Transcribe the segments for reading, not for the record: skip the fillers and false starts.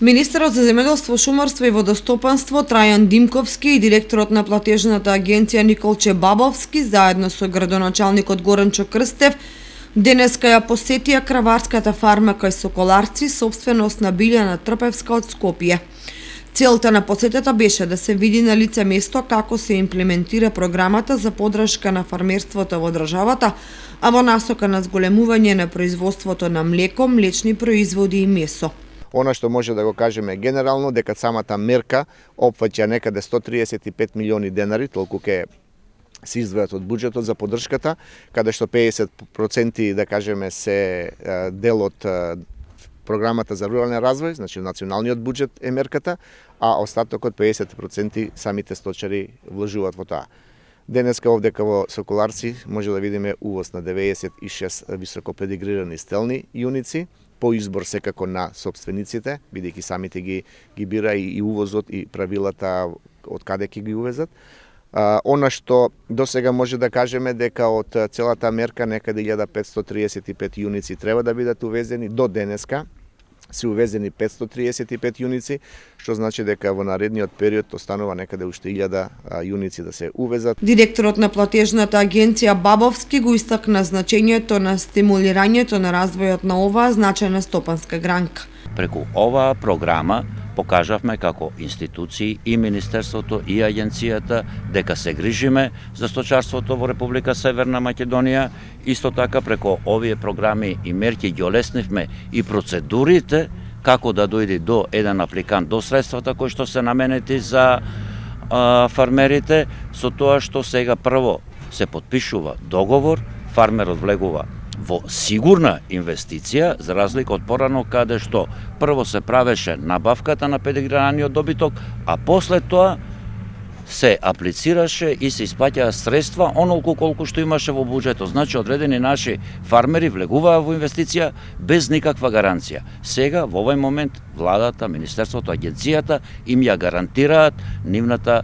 Министерот за земјоделство, шумарство и водостопанство Трајан Димковски и директорот на платежната агенција Николче Бабовски заедно со градоначалникот Горенчо Крстев денеска ја посетија краварската фарма кај Соколарци, собственост на Билјана Трпевска од Скопје. Целта на посетата беше да се види на лице место како се имплементира програмата за поддршка на фармерството во државата, а во насока на зголемување на производството на млеко, млечни производи и месо. Она што може да го кажеме генерално дека самата мерка опфаќа некаде 135 милиони денари, толку ке се издвојат од буџетот за поддршката, каде што 50% да кажеме се дел од програмата за рурален развој, значи националниот буџет е мерката, а остатокот 50% самите сточари вложуваат во тоа. Денеска овдека во Соколарци може да видиме увоз на 96 високо педигрирани стелни јуници, по избор секако на собствениците, бидејќи самите ги бира и увозот и правилата од каде ќе ги увезат. Она што досега може да кажеме дека од целата мерка некаде 1535 јуници треба да бидат увезени, до денеска се увезени 535 јуници, што значи дека во наредниот период останува некаде уште 1000 јуници да се увезат. Директорот на платежната агенција Бабовски го истакна значењето на стимулирањето на развојот на оваа значајна стопанска гранка. Преку оваа програма покажавме како институции и Министерството и агенцијата дека се грижиме за сточарството во Република Северна Македонија. Исто така преку овие програми и мерки ги олеснивме и процедурите како да дојде до еден апликант до средствата кои што се наменети за фармерите, со тоа што сега прво се потпишува договор, фармерот влегува во сигурна инвестиција, за разлика од порано каде што прво се правеше набавката на педигрираниот добиток, а после тоа се аплицираше и се испаќаа средства онолку колку што имаше во буџетот. Значи, одредени наши фармери влегуваа во инвестиција без никаква гаранција. Сега, во овој момент, владата, Министерството, агенцијата им ја гарантираат нивната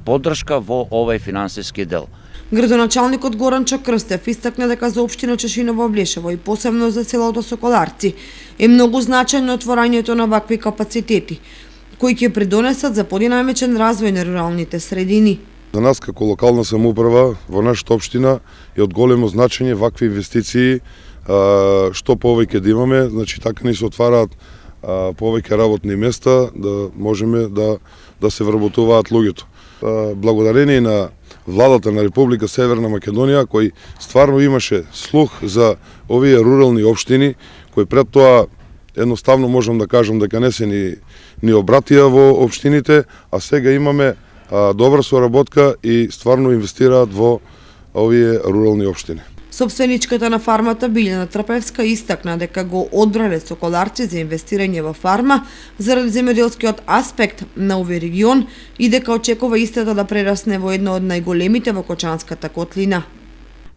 поддршка во овој финансиски дел. Градоначалникот Горенчо Крстев истакна дека за општина Чешиново, Блешево и посебно за селото Соколарци е многу значајно отворањето на вакви капацитети, кои ќе придонесат за подинамичен развој на руралните средини. За нас како локална самоуправа во нашата општина е од големо значење вакви инвестиции, што повеќе да имаме, значи така ни се отвараат повеќе работни места, да можеме да се вработуваат луѓето. Благодарение на владата на Република Северна Македонија, кој стварно имаше слух за овие рурални општини, кои пред тоа едноставно можам да кажам дека не се ни обратија во општините, а сега имаме добра соработка и стварно инвестираат во овие рурални општини. Собственичката на фармата Билјана Трпевска истакна дека го одбрале Соколарци за инвестирање во фарма заради земјоделскиот аспект на овој регион и дека очекува истата да прерасне во едно од најголемите во Кочанската котлина.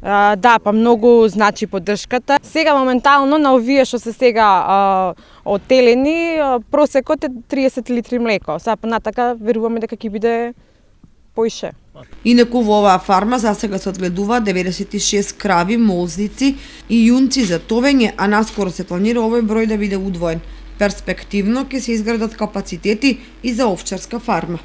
Да, па многу значи поддршката. Сега моментално на овие што се сега оттелени, просекот е 30 литри млеко. Сега понатака веруваме дека ќе биде поише. Инаку во оваа фарма засега се одгледуваат 96 крави, молзници и јунци за товење, а наскоро се планира овој број да биде удвоен. Перспективно ќе се изградат капацитети и за овчарска фарма.